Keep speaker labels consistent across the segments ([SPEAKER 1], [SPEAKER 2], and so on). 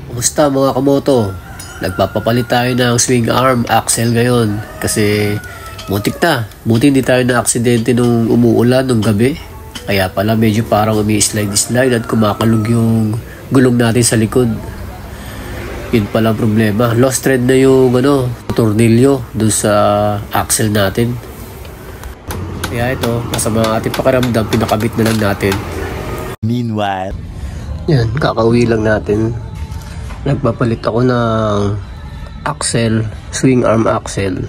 [SPEAKER 1] Kumusta mga kamoto? Nagpapapalit tayo ng swing arm axle ngayon kasi muntik na. Buti hindi tayo na aksidente nung umuulan nung gabi. Kaya pala medyo parang umi-slide at kumakalog yung gulong natin sa likod. Yun pala ang problema. Lost thread na yung tornilyo dun sa axle natin. Kaya ito, masama ang ating pakiramdam, pinakabit na lang natin.
[SPEAKER 2] Meanwhile,
[SPEAKER 1] yan, kakauwi lang natin. Nagpapalit ako ng axle, swing arm axle.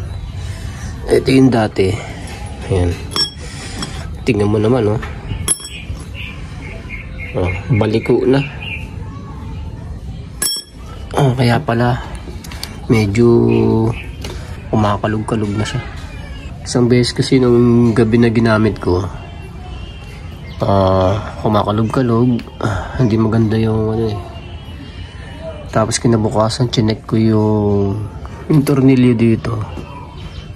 [SPEAKER 1] Ito yung dati. Ayan. Tingnan mo naman, oh. Oh, baliko na. Oh, kaya pala medyo kumakalog-kalog na siya. Isang beses kasi nung gabi na ginamit ko, kumakalog-kalog. Hindi maganda yung Tapos kinabukasan chinek ko yung tornilyo dito,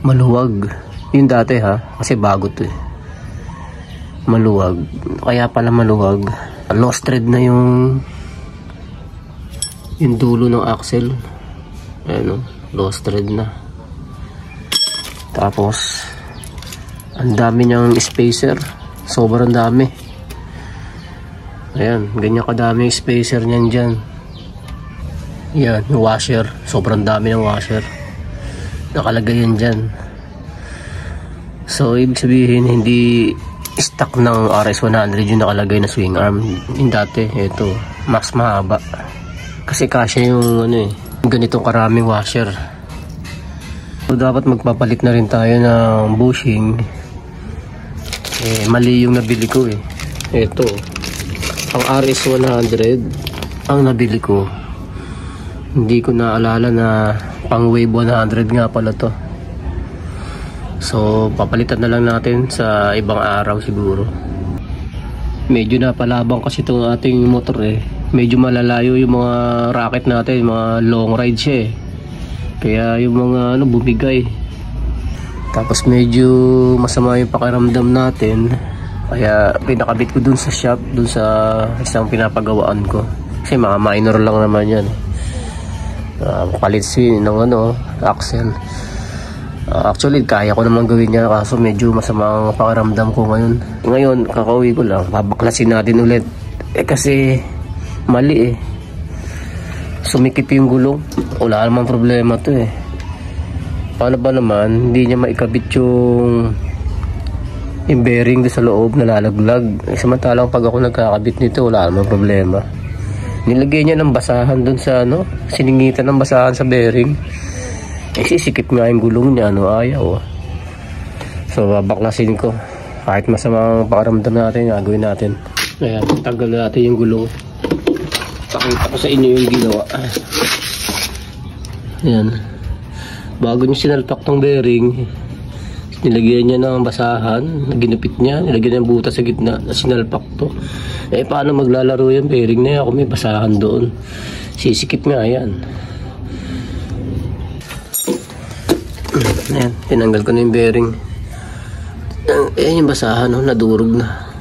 [SPEAKER 1] maluwag. Yung dati kasi bago to maluwag. Kaya pala maluwag, lost thread na yung dulo ng axle. Ayan, lost thread na. Tapos ang dami niyang spacer, sobrang dami. Ayan, ganyan kadami yung spacer niyan dyan. Yan, yung washer. Sobrang dami ng washer. Nakalagay yan dyan. So, ibig sabihin, hindi stock ng RS100 yung nakalagay na swing arm. Yung dati, ito, mas mahaba. Kasi kasya yung ganitong karaming washer. So, dapat magpapalit na rin tayo ng bushing. Mali yung nabili ko Ito, ang RS100, ang nabili ko. Hindi ko naalala na pang wave 100 nga pala to. So papalitan na lang natin sa ibang araw siguro. Medyo napalabang kasi itong ating motor Medyo malalayo yung mga racket natin, mga long ride siya Kaya yung mga bumigay. Tapos medyo masama yung pakiramdam natin. Kaya pinakabit ko dun sa shop, dun sa isang pinapagawaan ko. Kasi mga minor lang naman yan. Palit swing ng axle. Actually kaya ko naman gawin niya, kaso medyo masama ang pakiramdam ko ngayon kakauwi ko lang, babaklasin natin ulit kasi mali sumikip yung gulong. Wala namang problema to Paano ba naman hindi niya maikabit yung bearing doon sa loob, nalalaglag. Samantalang pag ako nagkakabit nito, wala namang problema. Nilagay niya ng basahan dun sa siningitan ng basahan sa bearing. Sisikip nga yung gulong niya, ayaw. So babaklasin ko. Kahit masamang pakiramdam natin, gagawin natin. Ayan, tanggal natin yung gulong. Pakita ko sa inyo yung ginawa. Ayan. Bago niya sinalpak tong bearing, nilagyan niya ng basahan, ginupit niya, nilagyan ng butas sa gitna, sinalpak to. Paano maglalaro yung bearing na yan kung may basahan doon? Sisikip nga yan. Ayan, tinanggal ko na yung bearing. Ayan yung basahan, nadurog na.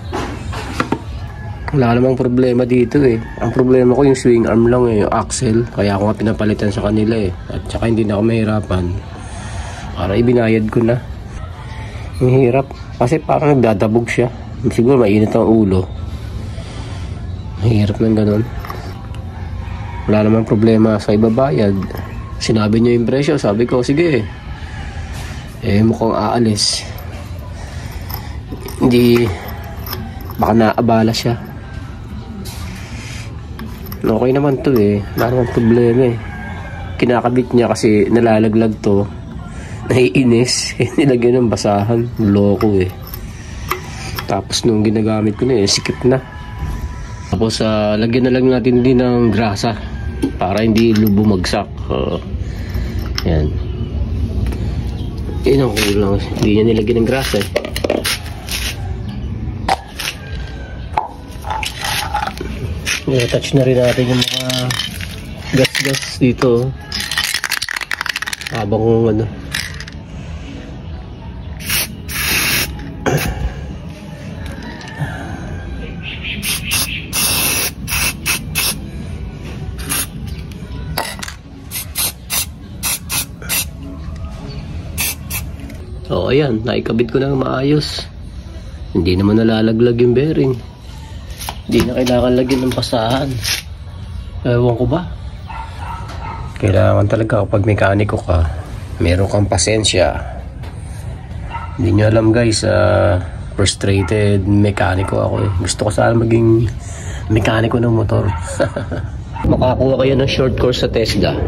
[SPEAKER 1] Wala namang problema dito Ang problema ko yung swing arm lang yung axle. Kaya ako nga pinapalitan sa kanila At saka hindi na ako mahirapan. Para ibinayad ko na. Ang hirap. Kasi parang nagdadabog siya. Siguro mainit ang ulo. Hirap ng ganun. Wala namang problema sa ibabayad. Sinabi niya yung presyo, sabi ko sige mukhang aalis, hindi, baka naabala siya. Okay naman to wala namang problema kinakabit niya kasi nalalaglag to, naiinis nilagyan ng basahan, loko Tapos nung ginagamit ko na sikip na. Tapos lagyan na lang natin din ng grasa para hindi bumagsak. Yan. Yan ang kulang. Hindi niya nilagyan ng grasa touch na rin natin yung mga gas-gas dito. Habang O ayan, naikabit ko na maayos. Hindi naman nalalaglag yung bearing. Hindi na kailangan lagyan ng pasahan. Ewan ko ba? Kailangan talaga kapag mekaniko ka, meron kang pasensya. Hindi nyo alam guys, frustrated mekaniko ako eh. Gusto ko sana maging mekaniko ng motor. Makakuha kayo ng short course sa TESDA.